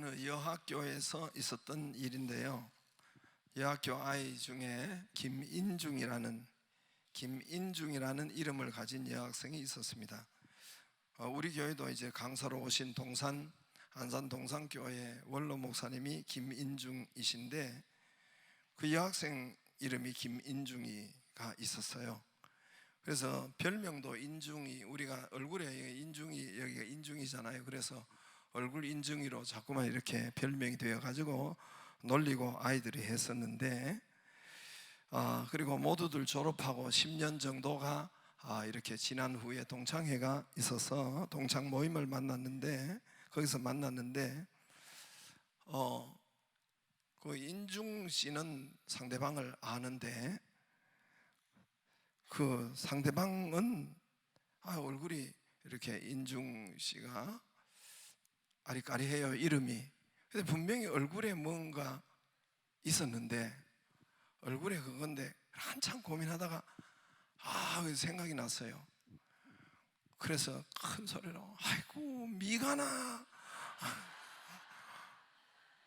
어느 여학교에서 있었던 일인데요. 여학교 아이 중에 김인중이라는 이름을 가진 여학생이 있었습니다. 우리 교회도 이제 강사로 오신 안산 동산교회 원로 목사님이 김인중이신데, 그 여학생 이름이 김인중이가 있었어요. 그래서 별명도 인중이, 우리가 얼굴에 인중이, 여기가 인중이잖아요. 그래서 얼굴 인중이로 자꾸만 이렇게 별명이 되어가지고 놀리고 아이들이 했었는데, 그리고 모두들 졸업하고 10년 정도가 이렇게 지난 후에 동창회가 있어서 동창 모임을 거기서 만났는데, 그 인중 씨는 상대방을 아는데, 그 상대방은 얼굴이 이렇게 인중 씨가 아리까리해요, 이름이. 근데 분명히 얼굴에 뭔가 있었는데, 얼굴에 그건데 한참 고민하다가 생각이 났어요. 그래서 큰 소리로 아이고 미간아,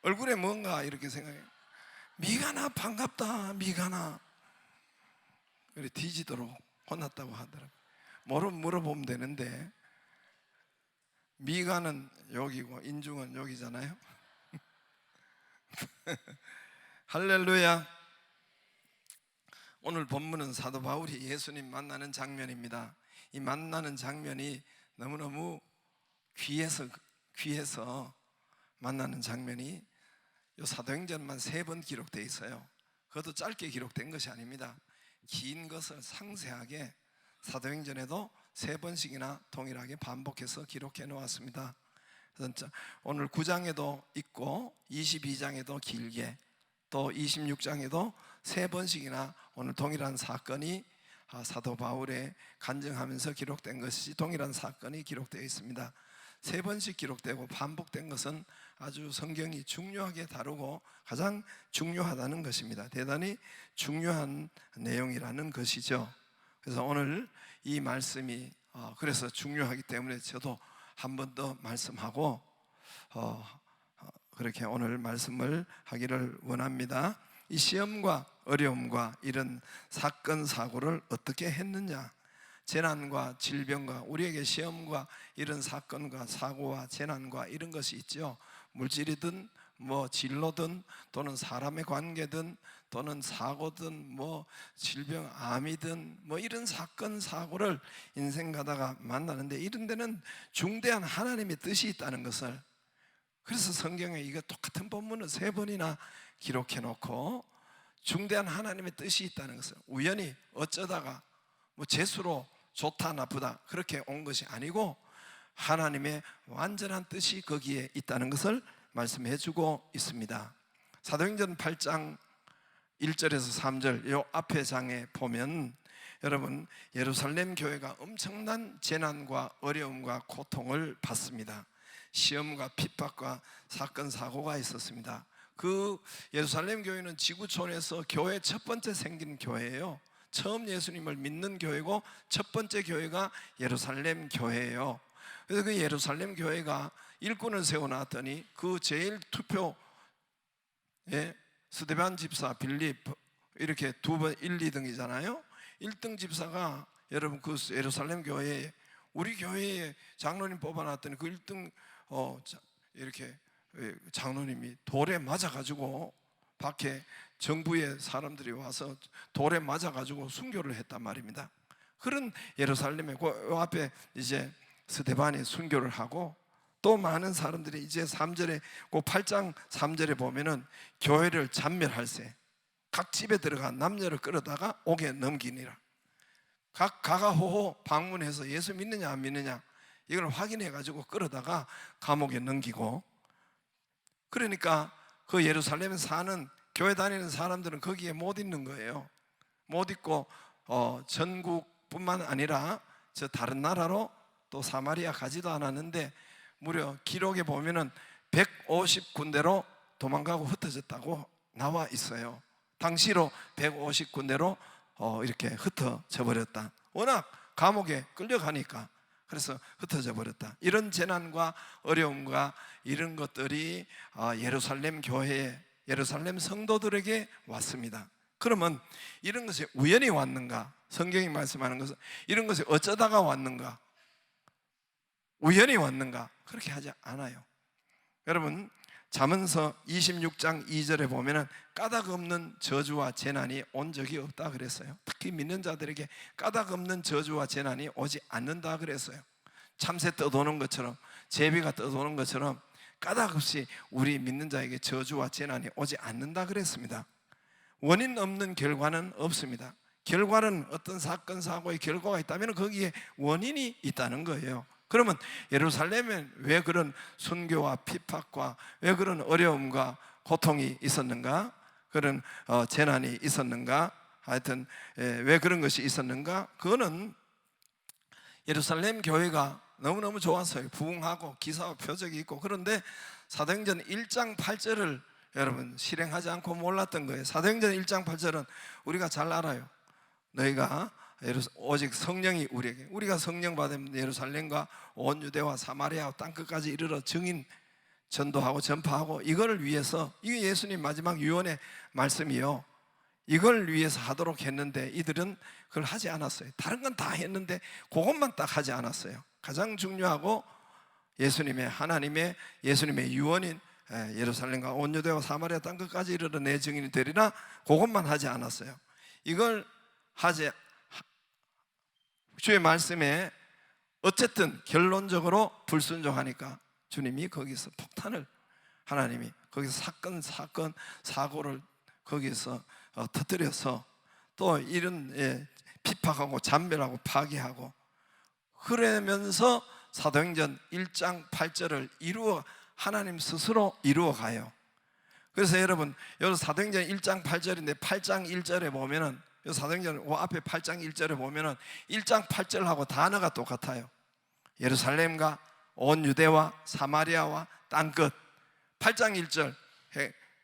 얼굴에 뭔가 이렇게 생각해요. 미간아 반갑다, 미간아. 그래 뒤지도록 혼났다고 하더라고요. 물어보면 되는데, 미간은 여기고 인중은 여기잖아요. 할렐루야. 오늘 본문은 사도 바울이 예수님 만나는 장면입니다. 이 만나는 장면이 너무너무 귀해서 만나는 장면이 이 사도행전만 3번 기록되어 있어요. 그것도 짧게 기록된 것이 아닙니다. 긴 것을 상세하게 사도행전에도 3번씩이나 동일하게 반복해서 기록해 놓았습니다. 오늘 9장에도 있고 22장에도 길게, 또 26장에도 3번씩이나 오늘 동일한 사건이 사도 바울의 간증하면서 기록된 것이 동일한 사건이 기록되어 있습니다. 3번씩 기록되고 반복된 것은 아주 성경이 중요하게 다루고 가장 중요하다는 것입니다. 대단히 중요한 내용이라는 것이죠. 그래서 오늘 이 말씀이 그래서 중요하기 때문에 저도 한 번 더 말씀하고 그렇게 오늘 말씀을 하기를 원합니다. 이 시험과 어려움과 이런 사건 사고를 어떻게 했느냐, 재난과 질병과 우리에게 시험과 이런 사건과 사고와 재난과 이런 것이 있죠. 물질이든 진로든 또는 사람의 관계든 또는 사고든 질병, 암이든 이런 사건 사고를 인생 가다가 만나는데, 이런 데는 중대한 하나님의 뜻이 있다는 것을, 그래서 성경에 이거 똑같은 본문을 3번이나 기록해 놓고 중대한 하나님의 뜻이 있다는 것을, 우연히 어쩌다가 재수로 좋다 나쁘다 그렇게 온 것이 아니고 하나님의 완전한 뜻이 거기에 있다는 것을 말씀해 주고 있습니다. 사도행전 8장 1절에서 3절 이 앞에 장에 보면, 여러분, 예루살렘 교회가 엄청난 재난과 어려움과 고통을 받습니다. 시험과 핍박과 사건 사고가 있었습니다. 그 예루살렘 교회는 지구촌에서 교회 첫 번째 생긴 교회예요. 처음 예수님을 믿는 교회고 첫 번째 교회가 예루살렘 교회예요. 그래서 그 예루살렘 교회가 일꾼을 세워놨더니 그 제일 투표, 스데반 집사, 빌립 이렇게 2번 1, 2등이잖아요. 1등 집사가, 여러분, 그 예루살렘 교회에 우리 교회에 장로님 뽑아놨더니 그 1등 이렇게 장로님이 돌에 맞아가지고 밖에 정부의 사람들이 와서 돌에 맞아가지고 순교를 했단 말입니다. 그런 예루살렘에 그 앞에 이제 스데반이 순교를 하고, 또 많은 사람들이 이제 3절에 그 8장 3절에 보면은 교회를 잔멸할세, 각 집에 들어가 남녀를 끌어다가 옥에 넘기니라. 각 가가호호 방문해서 예수 믿느냐 안 믿느냐 이걸 확인해 가지고 끌어다가 감옥에 넘기고, 그러니까 그 예루살렘에 사는 교회 다니는 사람들은 거기에 못 있는 거예요. 못 있고 전국뿐만 아니라 저 다른 나라로 또 사마리아 가지도 않았는데, 무려 기록에 보면은 150군데로 도망가고 흩어졌다고 나와 있어요. 당시로 150군데로 이렇게 흩어져 버렸다. 워낙 감옥에 끌려가니까. 그래서 흩어져 버렸다. 이런 재난과 어려움과 이런 것들이 예루살렘 교회에, 예루살렘 성도들에게 왔습니다. 그러면 이런 것이 우연히 왔는가? 성경이 말씀하는 것은 이런 것이 어쩌다가 왔는가? 우연히 왔는가? 그렇게 하지 않아요. 여러분, 잠언서 26장 2절에 보면은 까닭 없는 저주와 재난이 온 적이 없다 그랬어요. 특히 믿는 자들에게 까닭 없는 저주와 재난이 오지 않는다 그랬어요. 참새 떠도는 것처럼, 제비가 떠도는 것처럼 까닭 없이 우리 믿는 자에게 저주와 재난이 오지 않는다 그랬습니다. 원인 없는 결과는 없습니다. 결과는 어떤 사건 사고의 결과가 있다면 거기에 원인이 있다는 거예요. 그러면 예루살렘에 왜 그런 순교와 핍박과 왜 그런 어려움과 고통이 있었는가? 그런 재난이 있었는가? 하여튼 왜 그런 것이 있었는가? 그거는 예루살렘 교회가 너무너무 좋았어요. 부흥하고 기사와 표적이 있고. 그런데 사도행전 1장 8절을 여러분 실행하지 않고 몰랐던 거예요. 사도행전 1장 8절은 우리가 잘 알아요. 너희가 오직 성령이 우리에게, 우리가 성령 받으면 예루살렘과 온 유대와 사마리아 땅끝까지 이르러 증인 전도하고 전파하고, 이거를 위해서, 이게 예수님 마지막 유언의 말씀이요, 이걸 위해서 하도록 했는데 이들은 그걸 하지 않았어요. 다른 건 다 했는데 그것만 딱 하지 않았어요. 가장 중요하고 예수님의, 하나님의 예수님의 유언인 예루살렘과 온 유대와 사마리아 땅끝까지 이르러 내 증인이 되리라, 그것만 하지 않았어요. 이걸 하지, 주의 말씀에 어쨌든 결론적으로 불순종하니까 주님이 거기서 폭탄을, 하나님이 거기서 사건 사고를 거기서 터뜨려서 또 이런 핍박하고 잔멸하고 파괴하고, 그러면서 사도행전 1장 8절을 하나님 스스로 이루어 가요. 그래서 여러분, 여기 사도행전 1장 8절인데 8장 1절에 보면은, 사도행전 앞에 8장 1절에 보면은 1장 8절하고 단어가 똑같아요. 예루살렘과 온 유대와 사마리아와 땅끝. 8장 1절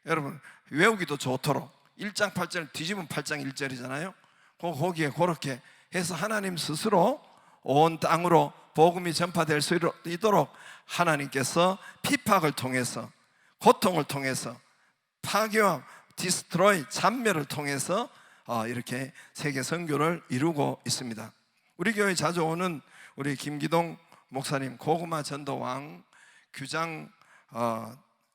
여러분 외우기도 좋도록 1장 8절 뒤집으면 8장 1절이잖아요. 거기에 그렇게 해서 하나님 스스로 온 땅으로 복음이 전파될 수 있도록 하나님께서 핍박을 통해서, 고통을 통해서, 파괴와 디스트로이, 잔멸을 통해서 이렇게 세계 선교를 이루고 있습니다. 우리 교회 자주 오는 우리 김기동 목사님, 고구마 전도왕 규장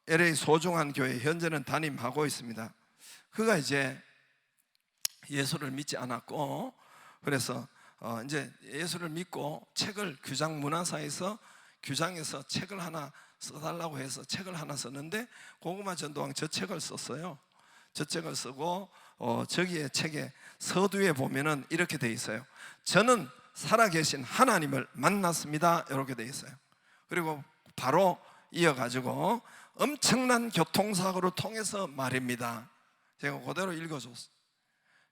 LA 소중한 교회 현재는 담임하고 있습니다. 그가 이제 예수를 믿지 않았고, 그래서 이제 예수를 믿고 책을 규장 문화사에서 규장에서 책을 하나 써달라고 해서 책을 하나 썼는데, 고구마 전도왕 저 책을 썼어요. 저 책을 쓰고 저기에 책에 서두에 보면은 이렇게 돼 있어요. 저는 살아계신 하나님을 만났습니다, 이렇게 돼 있어요. 그리고 바로 이어가지고 엄청난 교통사고를 통해서 말입니다. 제가 그대로 읽어줬어요.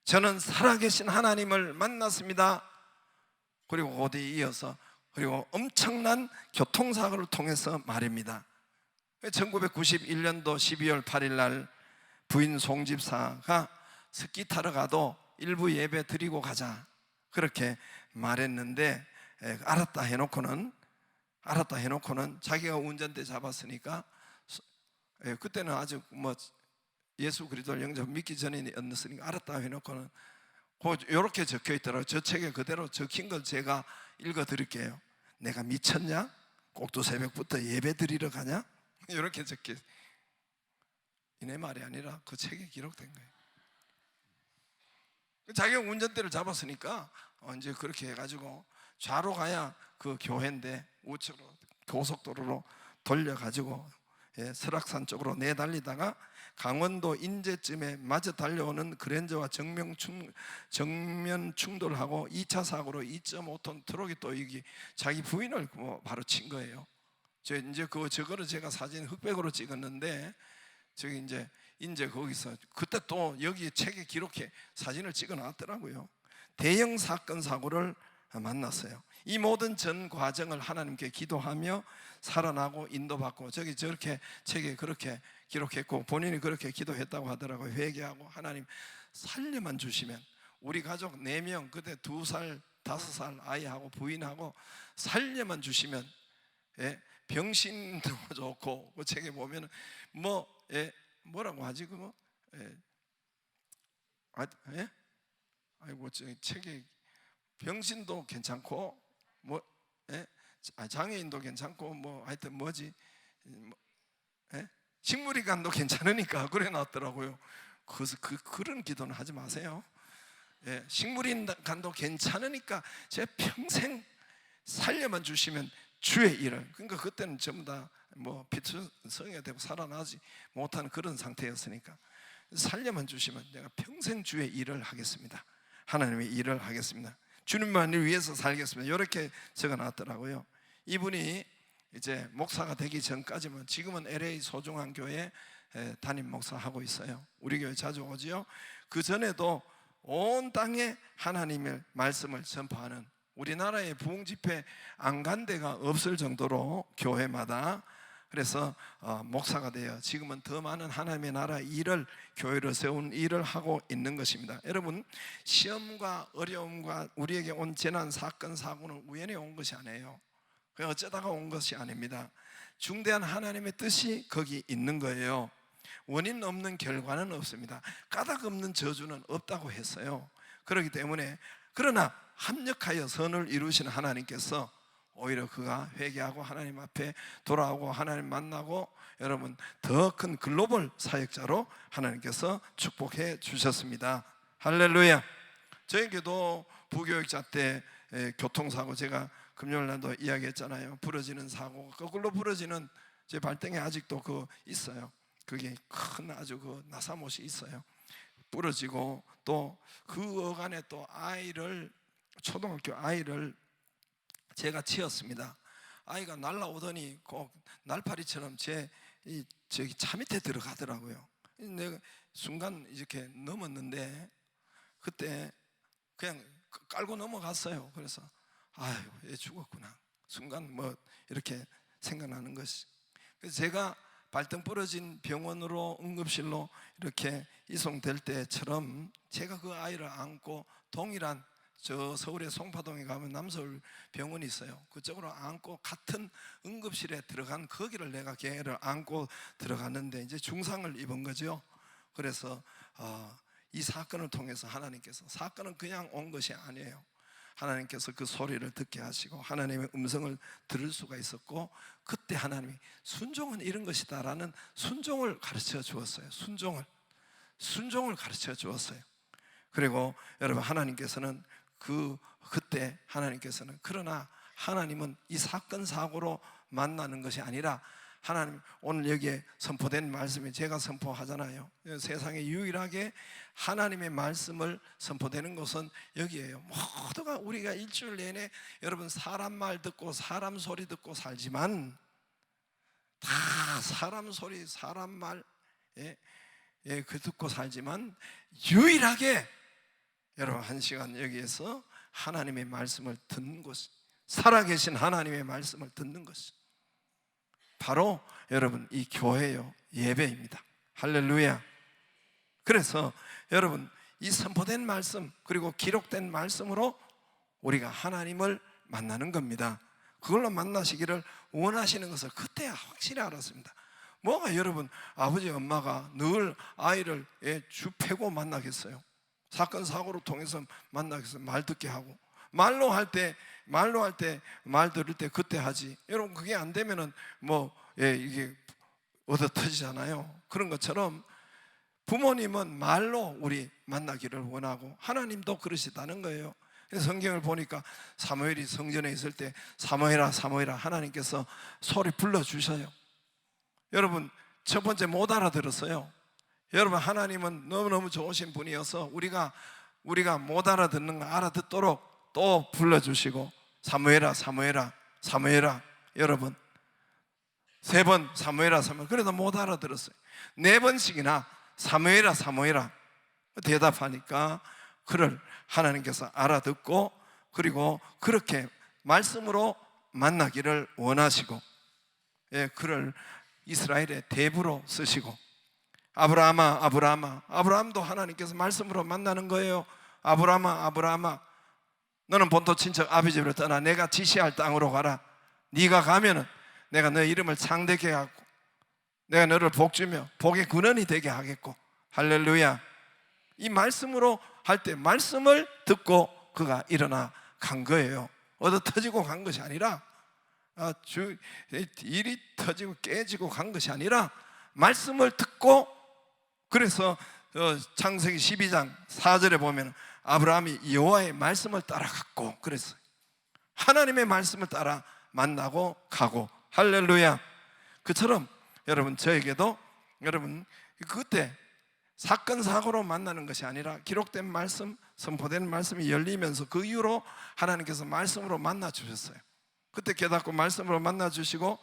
저는 살아계신 하나님을 만났습니다. 그리고 거기에 이어서 그리고 엄청난 교통사고를 통해서 말입니다. 1991년도 12월 8일 날 부인 송집사가 스키 타러 가도 일부 예배 드리고 가자, 그렇게 말했는데, 알았다 해놓고는 자기가 운전대 잡았으니까, 그때는 아직 예수 그리스도를 영접 믿기 전이었으니까 알았다 해놓고는 이렇게 적혀 있더라고요. 저 책에 그대로 적힌 걸 제가 읽어 드릴게요. 내가 미쳤냐? 꼭두 새벽부터 예배 드리러 가냐? 이렇게 적혀, 내 말이 아니라 그 책에 기록된 거예요. 자기가 운전대를 잡았으니까 이제 그렇게 해가지고 좌로 가야 그 교회인데 우측으로 고속도로로 돌려가지고 설악산 쪽으로 내달리다가 강원도 인제쯤에 마저 달려오는 그랜저와 정면 충돌하고 2차 사고로 2.5톤 트럭이 또 여기 자기 부인을 바로 친 거예요. 저거를 제가 사진 흑백으로 찍었는데, 저기 이제 거기서 그때 또 여기 책에 기록해 사진을 찍어 놨더라고요. 대형 사건 사고를 만났어요. 이 모든 전 과정을 하나님께 기도하며 살아나고 인도받고, 저렇게 책에 그렇게 기록했고 본인이 그렇게 기도했다고 하더라고요. 회개하고 하나님 살려만 주시면 우리 가족 4명, 그때 2살 5살 아이하고 부인하고 살려만 주시면, 예, 병신도 좋고, 그 책에 보면은 뭐라고 하지 그거? 예? 아이고, 저 책에 병신도 괜찮고 예? 장애인도 괜찮고 하여튼 뭐지? 예? 식물이간도 괜찮으니까 그래 놨더라고요. 그래서 그런 기도는 하지 마세요. 예, 식물인간도 괜찮으니까 제 평생 살려만 주시면 주의 일을. 그러니까 그때는 전부 다 비투성이가 되고 살아나지 못하는 그런 상태였으니까, 살려만 주시면 내가 평생 주의 일을 하겠습니다. 하나님의 일을 하겠습니다. 주님만을 위해서 살겠습니다. 이렇게 적어놨더라고요. 이분이 이제 목사가 되기 전까지는, 지금은 LA 소중한 교회 담임 목사하고 있어요. 우리 교회 자주 오지요. 그 전에도 온 땅에 하나님의 말씀을 전파하는, 우리나라의 부흥집회 안 간 데가 없을 정도로 교회마다, 그래서 목사가 되어 지금은 더 많은 하나님의 나라 일을, 교회를 세운 일을 하고 있는 것입니다. 여러분, 시험과 어려움과 우리에게 온 재난, 사건, 사고는 우연히 온 것이 아니에요. 그냥 어쩌다가 온 것이 아닙니다. 중대한 하나님의 뜻이 거기 있는 거예요. 원인 없는 결과는 없습니다. 까닭 없는 저주는 없다고 했어요. 그렇기 때문에, 그러나 합력하여 선을 이루시는 하나님께서 오히려 그가 회개하고 하나님 앞에 돌아오고 하나님 만나고, 여러분, 더 큰 글로벌 사역자로 하나님께서 축복해 주셨습니다. 할렐루야. 저에게도 부교육자 때 교통사고, 제가 금요일날도 이야기했잖아요. 부러지는 사고, 거꾸로 부러지는, 제 발등에 아직도 있어요. 그게 큰 아주 나사못이 있어요. 부러지고, 또 그 어간에 또 초등학교 아이를 제가 치었습니다. 아이가 날라오더니 꼭 날파리처럼 저기 차 밑에 들어가더라고요. 내가 순간 이렇게 넘었는데, 그때 그냥 깔고 넘어갔어요. 그래서 아유, 얘 죽었구나. 순간 이렇게 생각나는 것이. 그래서 제가 발등 부러진 병원으로, 응급실로 이렇게 이송될 때처럼 제가 그 아이를 안고, 동일한 저 서울의 송파동에 가면 남서울 병원이 있어요. 그쪽으로 안고 같은 응급실에 들어간, 거기를 내가 걔를 안고 들어갔는데 이제 중상을 입은 거죠. 그래서 이 사건을 통해서 하나님께서, 사건은 그냥 온 것이 아니에요. 하나님께서 그 소리를 듣게 하시고 하나님의 음성을 들을 수가 있었고, 그때 하나님이 순종은 이런 것이다 라는 순종을 가르쳐 주었어요. 순종을 가르쳐 주었어요. 그리고 여러분, 하나님께서는 그때 하나님께서는, 그러나 하나님은 이 사건 사고로 만나는 것이 아니라, 하나님, 오늘 여기에 선포된 말씀이 제가 선포하잖아요. 세상에 유일하게 하나님의 말씀을 선포되는 것은 여기에요. 모두가 우리가 일주일 내내 여러분 사람 말 듣고 사람 소리 듣고 살지만, 다 사람 소리 사람 말 그 듣고 살지만, 유일하게 여러분 1시간 여기에서 하나님의 말씀을 듣는 것, 살아계신 하나님의 말씀을 듣는 것, 바로 여러분 이 교회요, 예배입니다. 할렐루야. 그래서 여러분, 이 선포된 말씀 그리고 기록된 말씀으로 우리가 하나님을 만나는 겁니다. 그걸로 만나시기를 원하시는 것을 그때야 확실히 알았습니다. 뭐가 여러분, 아버지 엄마가 늘 아이를 주 패고 만나겠어요? 사건 사고를 통해서 만나겠어요? 말 듣게 하고, 말로 할 때 말 들을 때 그때 하지. 여러분, 그게 안 되면은 이게 얻어 터지잖아요. 그런 것처럼 부모님은 말로 우리 만나기를 원하고, 하나님도 그러시다는 거예요. 그래서 성경을 보니까 사무엘이 성전에 있을 때 사무엘아 사무엘아 하나님께서 소리 불러주셔요. 여러분, 첫 번째 못 알아들었어요. 여러분, 하나님은 너무너무 좋으신 분이어서 우리가 못 알아듣는 거 알아듣도록 또 불러주시고, 사무엘아 사무엘아 사무엘아, 여러분 3번 사무엘아 사무엘아, 그래도 못 알아들었어요. 4번씩이나 사무엘아 사무엘아 대답하니까 그를 하나님께서 알아듣고, 그리고 그렇게 말씀으로 만나기를 원하시고, 그를 이스라엘의 대부로 쓰시고, 아브라함아 아브라함아, 아브라함도 하나님께서 말씀으로 만나는 거예요. 아브라함아 아브라함아, 너는 본토 친척 아비 집으로 떠나 내가 지시할 땅으로 가라. 네가 가면은 내가 너 이름을 창대케 하고 내가 너를 복주며 복의 근원이 되게 하겠고. 할렐루야. 이 말씀으로 할 때 말씀을 듣고 그가 일어나 간 거예요. 얻어 터지고 간 것이 아니라 일이 터지고 깨지고 간 것이 아니라 말씀을 듣고. 그래서 창세기 12장 4절에 보면 아브라함이 여호와의 말씀을 따라갔고, 그래서 하나님의 말씀을 따라 만나고 가고. 할렐루야. 그처럼 여러분 저에게도 여러분 그때 사건 사고로 만나는 것이 아니라 기록된 말씀, 선포된 말씀이 열리면서 그 이후로 하나님께서 말씀으로 만나 주셨어요. 그때 깨닫고 말씀으로 만나 주시고,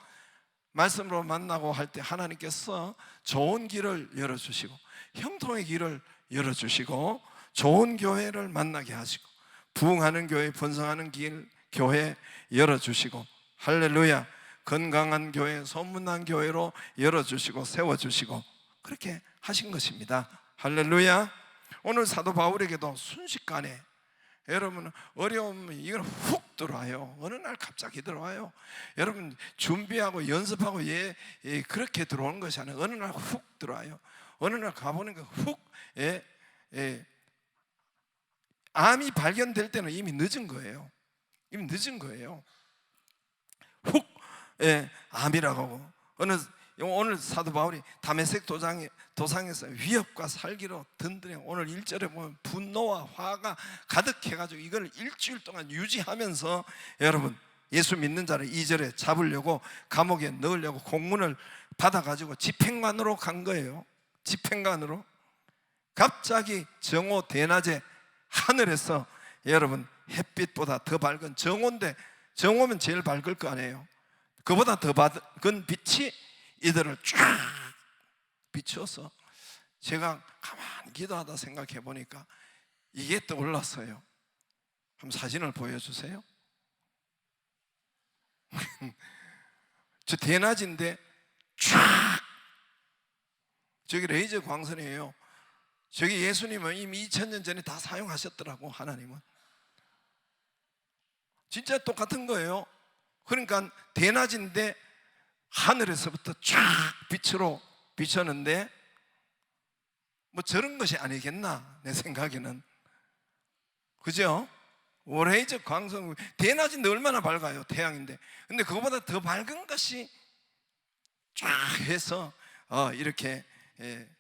말씀으로 만나고 할 때 하나님께서 좋은 길을 열어주시고 형통의 길을 열어주시고 좋은 교회를 만나게 하시고 부흥하는 교회, 번성하는 길, 교회 열어주시고. 할렐루야. 건강한 교회, 소문난 교회로 열어주시고 세워주시고 그렇게 하신 것입니다. 할렐루야. 오늘 사도 바울에게도 순식간에 여러분 어려움 이건 훅 들어와요. 어느 날 갑자기 들어와요. 여러분 준비하고 연습하고 그렇게 들어오는 것이 아니라 어느 날 훅 들어와요. 어느 날 가보니까 훅 암이 발견될 때는 이미 늦은 거예요. 이미 늦은 거예요. 훅 암이라고 하고. 오늘 사도 바울이 다메섹 도상에서 위협과 살기로 든든해. 오늘 1절에 보면 분노와 화가 가득해가지고 이걸 일주일 동안 유지하면서 여러분 예수 믿는 자를 2절에 잡으려고 감옥에 넣으려고 공문을 받아가지고 집행관으로 간 거예요. 집행관으로. 갑자기 정오 대낮에 하늘에서 여러분 햇빛보다 더 밝은 정오인데, 정오면 제일 밝을 거 아니에요. 그보다 더 밝은 빛이 이들을 쫙 비추어서 제가 가만히 기도하다 생각해 보니까 이게 떠올랐어요. 한번 사진을 보여주세요. 저 대낮인데 쫙, 저기 레이저 광선이에요. 저기 예수님은 이미 2000년 전에 다 사용하셨더라고. 하나님은 진짜 똑같은 거예요. 그러니까 대낮인데 하늘에서부터 쫙 빛으로 비쳤는데 뭐 저런 것이 아니겠나 내 생각에는. 그죠? 레이저 광선, 대낮인데 얼마나 밝아요. 태양인데. 근데 그거보다 더 밝은 것이 쫙 해서 이렇게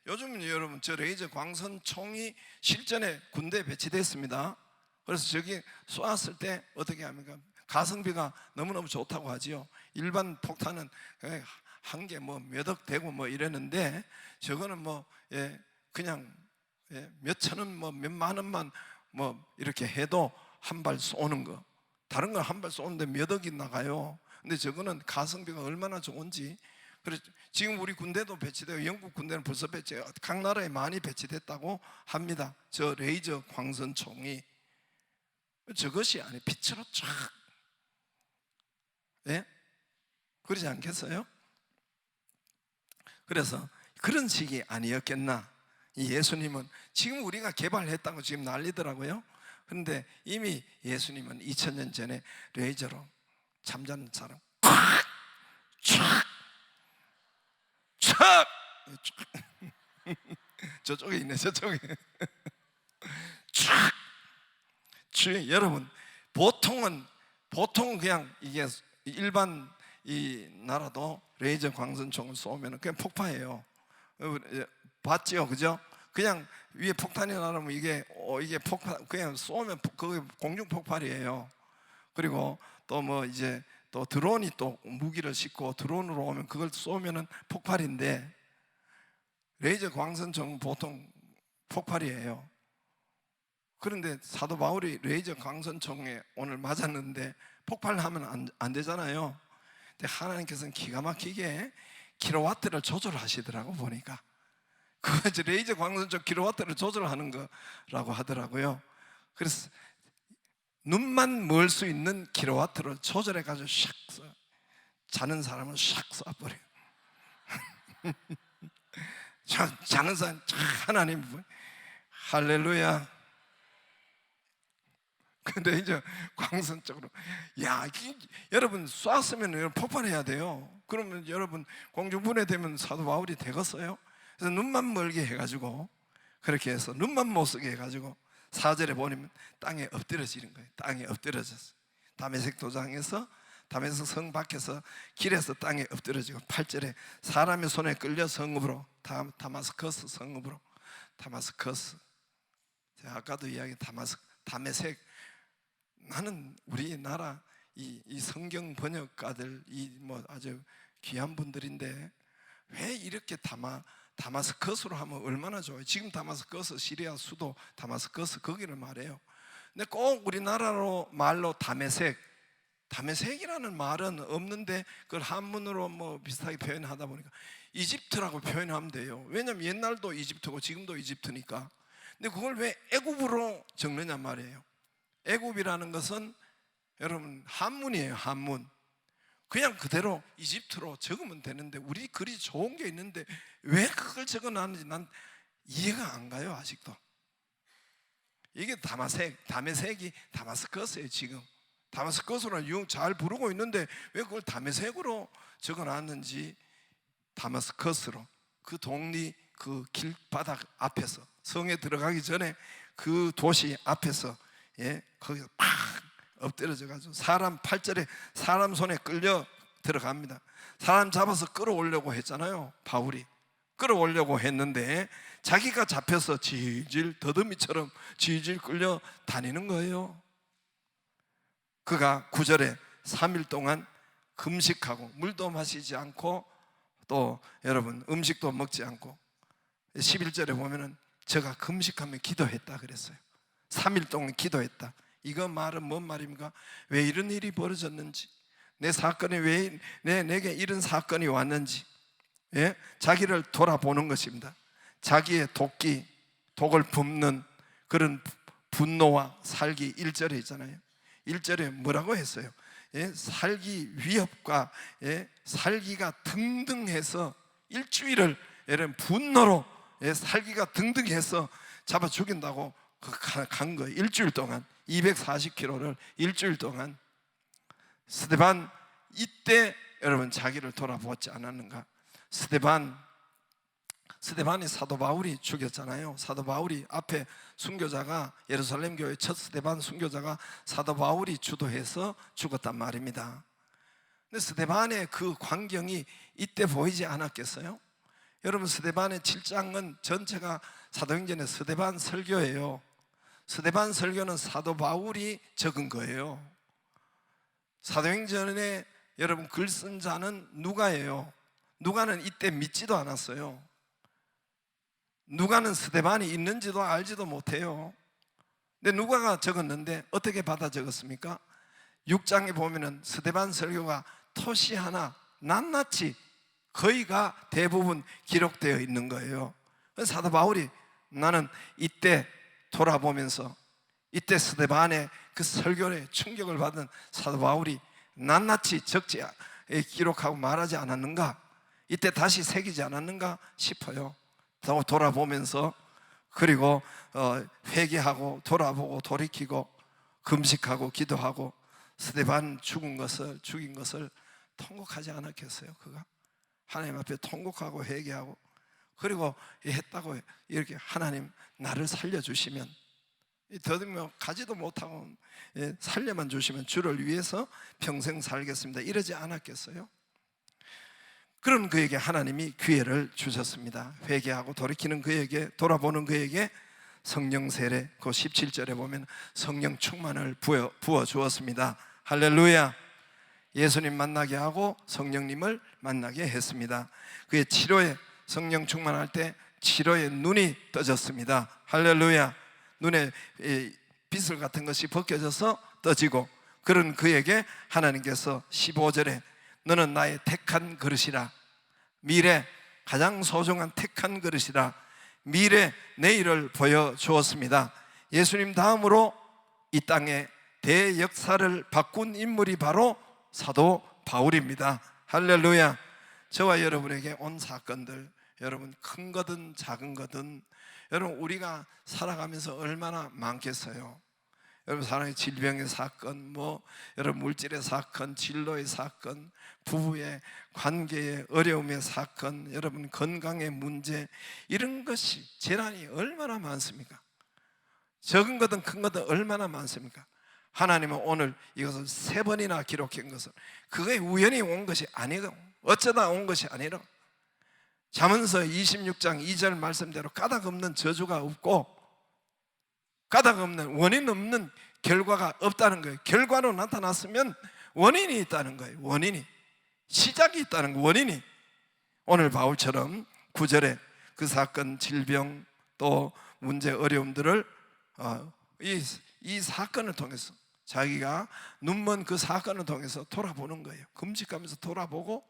요즘은 여러분 저 레이저 광선 총이 실전에 군대에 배치됐습니다. 그래서 저기 쏘았을 때 어떻게 합니까? 가성비가 너무너무 좋다고 하지요. 일반 폭탄은 한 개 뭐 몇 억 되고 뭐 이랬는데 저거는 뭐 그냥 몇 천원 뭐 몇만 원만 뭐 이렇게 해도 한 발 쏘는 거. 다른 건 한 발 쏘는데 몇 억이 나가요. 근데 저거는 가성비가 얼마나 좋은지. 그래서 지금 우리 군대도 배치되고 영국 군대는 벌써 각 나라에 많이 배치됐다고 합니다. 저 레이저 광선총이 저것이 아니 빛으로 쫙, 그러지 않겠어요? 그래서 그런 식이 아니었겠나. 이 예수님은 지금 우리가 개발했다고 지금 난리더라고요. 그런데 이미 예수님은 2000년 전에 레이저로 잠자는 사람 촥 촥 저쪽에 있네. 저쪽에 촥. 여러분 보통은 그냥 이게 일반 이 나라도 레이저 광선총을 쏘면 그냥 폭파해요. 봤죠, 그죠? 그냥 위에 폭탄이 나면 이게 폭탄 그냥 쏘면 그게 공중 폭발이에요. 그리고 또 뭐 이제 또 드론이 또 무기를 싣고 드론으로 오면 그걸 쏘면은 폭발인데 레이저 광선총 보통 폭발이에요. 그런데 사도 바울이 레이저 광선총에 오늘 맞았는데 폭발하면 안 되잖아요. 근데 하나님께서는 기가 막히게 킬로와트를 조절하시더라고. 보니까 그 레이저 광선총 킬로와트를 조절하는 거라고 하더라고요. 그래서 눈만 멀 수 있는 킬로와트를 조절해 가지고 샥 쏴. 자는 사람은 샥 쏴버려요. 자는 사람 하나님 할렐루야. 근데 이제 광선 쪽으로, 야, 여러분 쐈으면 여러분 폭발해야 돼요. 그러면 여러분 공중분해되면 사도 바울이 되겠어요? 그래서 눈만 멀게 해가지고, 그렇게 해서 눈만 못 쓰게 해가지고 4절에 보면 땅에 엎드려지는 거예요. 땅에 엎드려졌어요. 다메섹 도장에서, 다메섹 성 밖에서 길에서 땅에 엎드려지고, 8절에 사람의 손에 끌려 성읍으로, 다마스커스 성읍으로, 다마스커스, 제가 아까도 이야기 다메섹, 나는 우리나라 이 성경 번역가들 뭐 아주 귀한 분들인데 왜 이렇게 다마스커스로 하면 얼마나 좋아요. 지금 다마스커스, 시리아 수도 다마스커스, 거기를 말해요. 근데 꼭 우리나라로 말로 다메섹이라는 말은 없는데 그걸 한문으로 뭐 비슷하게 표현하다 보니까 이집트라고 표현하면 돼요. 왜냐하면 옛날도 이집트고 지금도 이집트니까. 근데 그걸 왜 애굽으로 적느냐 말이에요. 애굽이라는 것은 여러분 한문이에요. 한문. 그냥 그대로 이집트로 적으면 되는데 우리 글이 좋은 게 있는데 왜 그걸 적어놨는지 난 이해가 안 가요. 아직도. 이게 다메섹이 다마스커스예요. 지금 다마스커스로 잘 부르고 있는데 왜 그걸 다메섹으로 적어놨는지, 다마스커스로, 그 동리 그 길바닥 앞에서, 성에 들어가기 전에 그 도시 앞에서, 거기서 팍 엎드려져 가지고 8절에 사람 손에 끌려 들어갑니다. 사람 잡아서 끌어오려고 했잖아요. 바울이 끌어오려고 했는데 자기가 잡혀서 질질 더듬이처럼 질질 끌려 다니는 거예요. 그가 9절에 3일 동안 금식하고 물도 마시지 않고 또 여러분 음식도 먹지 않고, 11절에 보면은 제가 금식하며 기도했다 그랬어요. 3일 동안 기도했다. 이거 말은 뭔 말입니까? 왜 이런 일이 벌어졌는지, 내 사건이 왜 내게 이런 사건이 왔는지, 자기를 돌아보는 것입니다. 자기의 독을 붓는 그런 분노와 살기. 1절에 있잖아요. 1절에 뭐라고 했어요? 살기 위협과 살기가 등등해서 일주일을 여러분 분노로 살기가 등등해서 잡아 죽인다고 간 거예요. 일주일 동안 240km를 일주일 동안. 스데반, 이때 여러분 자기를 돌아보지 않았는가? 스데반이 사도 바울이 죽였잖아요. 사도 바울이 앞에 순교자가, 예루살렘 교회 첫 스데반 순교자가 사도 바울이 주도해서 죽었단 말입니다. 근데 스데반의 그 광경이 이때 보이지 않았겠어요? 여러분 스데반의 7장은 전체가 사도행전의 스데반 설교예요. 스데반 설교는 사도 바울이 적은 거예요. 사도행전에 여러분 글 쓴 자는 누가예요. 누가는 이때 믿지도 않았어요. 누가는 스데반이 있는지도 알지도 못해요. 근데 누가가 적었는데 어떻게 받아 적었습니까? 6장에 보면은 스데반 설교가 토시 하나 낱낱이 거의가 대부분 기록되어 있는 거예요. 그래서 사도 바울이, 나는 이때 돌아보면서 이때 스데반의 그 설교에 충격을 받은 사도 바울이 낱낱이 적지, 기록하고 말하지 않았는가, 이때 다시 새기지 않았는가 싶어요. 돌아보면서, 그리고 회개하고 돌아보고 돌이키고 금식하고 기도하고 스데반 죽인 것을 통곡하지 않았겠어요? 그가 하나님 앞에 통곡하고 회개하고, 그리고 했다고 이렇게, 하나님 나를 살려주시면, 더듬어 가지도 못하고 살려만 주시면 주를 위해서 평생 살겠습니다, 이러지 않았겠어요? 그런 그에게 하나님이 기회를 주셨습니다. 회개하고 돌이키는 그에게, 돌아보는 그에게 성령 세례, 그 17절에 보면 성령 충만을 부어 주었습니다. 할렐루야. 예수님 만나게 하고 성령님을 만나게 했습니다. 그의 치료에, 성령 충만할 때 치료의 눈이 떠졌습니다. 할렐루야. 눈에 빛을 같은 것이 벗겨져서 떠지고, 그런 그에게 하나님께서 15절에 너는 나의 택한 그릇이라, 미래 가장 소중한 택한 그릇이라, 미래 내일을 보여주었습니다. 예수님 다음으로 이 땅에 대역사를 바꾼 인물이 바로 사도 바울입니다. 할렐루야. 저와 여러분에게 온 사건들, 여러분 큰 거든 작은 거든, 여러분 우리가 살아가면서 얼마나 많겠어요. 여러분 사랑의 질병의 사건, 여러분 물질의 사건, 진로의 사건, 부부의 관계의 어려움의 사건, 여러분 건강의 문제, 이런 것이 재난이 얼마나 많습니까? 적은 거든 큰 거든 얼마나 많습니까? 하나님은 오늘 이것을 3번이나 기록한 것은 그게 우연히 온 것이 아니고 어쩌다 온 것이 아니라 잠언서 26장 2절 말씀대로 까닭 없는 저주가 없고 까닭 없는, 원인 없는 결과가 없다는 거예요. 결과로 나타났으면 원인이 있다는 거예요. 원인이, 시작이 있다는 거예요. 원인이. 오늘 바울처럼 9절에 그 사건, 질병, 또 문제, 어려움들을 이 사건을 통해서 자기가 눈먼 그 사건을 통해서 돌아보는 거예요. 금식하면서 돌아보고,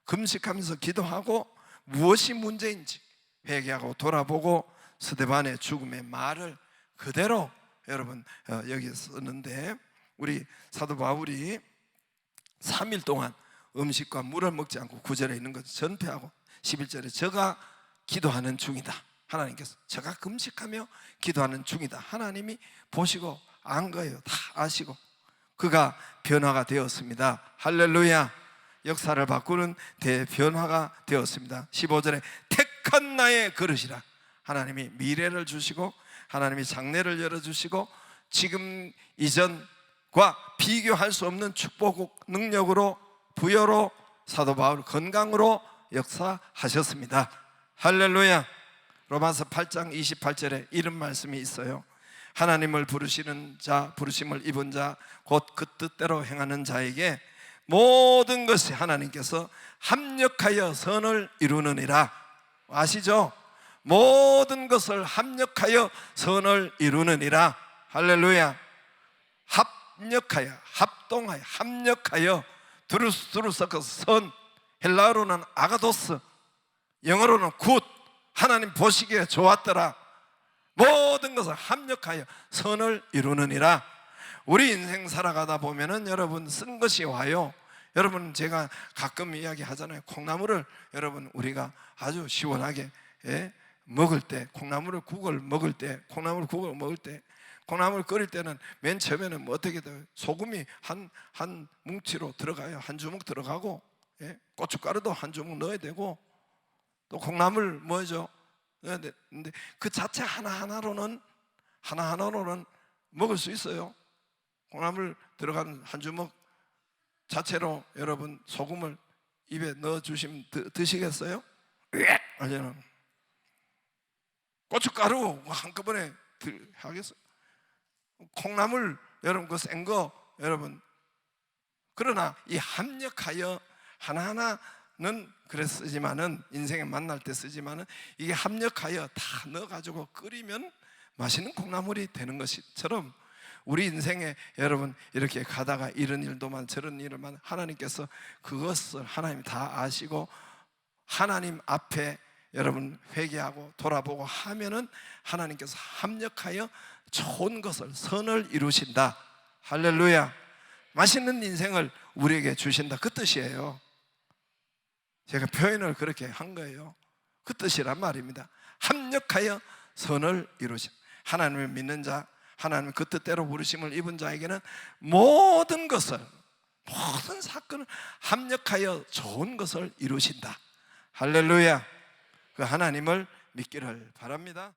금식하면서 기도하고, 무엇이 문제인지 회개하고 돌아보고, 스데반의 죽음의 말을 그대로 여러분 여기 썼는데, 우리 사도 바울이 3일 동안 음식과 물을 먹지 않고 9절에 있는 것을 전폐하고 11절에 저가 기도하는 중이다. 하나님께서 저가 금식하며 기도하는 중이다. 하나님이 보시고 안 거예요. 다 아시고 그가 변화가 되었습니다. 할렐루야. 역사를 바꾸는 대변화가 되었습니다. 15절에 택한 나의 그릇이라. 하나님이 미래를 주시고 하나님이 장래를 열어주시고 지금 이전과 비교할 수 없는 축복 능력으로, 부여로, 사도 바울 건강으로 역사하셨습니다. 할렐루야. 로마서 8장 28절에 이런 말씀이 있어요. 하나님을 부르시는 자, 부르심을 입은 자, 곧 그 뜻대로 행하는 자에게 모든 것이 하나님께서 합력하여 선을 이루느니라. 아시죠? 모든 것을 합력하여 선을 이루느니라. 할렐루야. 합력하여, 합동하여, 합력하여, 두루 섞어서 선, 헬라어로는 아가도스, 영어로는 굿, 하나님 보시기에 좋았더라. 모든 것을 합력하여 선을 이루느니라. 우리 인생 살아가다 보면은 여러분 쓴 것이 와요. 여러분 제가 가끔 이야기하잖아요. 콩나물을 여러분 우리가 아주 시원하게 먹을 때, 콩나물국을 먹을 때, 콩나물 끓일 때는 맨 처음에는 어떻게 돼요? 소금이 한 뭉치로 들어가요. 한 주먹 들어가고, 고춧가루도 한 주먹 넣어야 되고, 또 콩나물 뭐죠? 근데 그 자체 하나하나로는 먹을 수 있어요. 콩나물 들어간 한 주먹 자체로 여러분 소금을 입에 넣어 주시면 드시겠어요? 아니면 고춧가루 한꺼번에 하겠어요? 콩나물 여러분 그 센 거 여러분, 그러나 이 합력하여 하나하나는 그래 쓰지만은, 인생에 만날 때 쓰지만은, 이게 합력하여 다 넣어가지고 끓이면 맛있는 콩나물이 되는 것처럼 우리 인생에 여러분 이렇게 가다가 이런 일도만 저런 일을만 하나님께서 그것을 하나님 다 아시고 하나님 앞에 여러분 회개하고 돌아보고 하면은 하나님께서 합력하여 좋은 것을, 선을 이루신다. 할렐루야. 맛있는 인생을 우리에게 주신다. 그 뜻이에요. 제가 표현을 그렇게 한 거예요. 그 뜻이란 말입니다. 합력하여 선을 이루신, 하나님을 믿는 자, 하나님 그 뜻대로 부르심을 입은 자에게는 모든 것을, 모든 사건을 합력하여 좋은 것을 이루신다. 할렐루야. 그 하나님을 믿기를 바랍니다.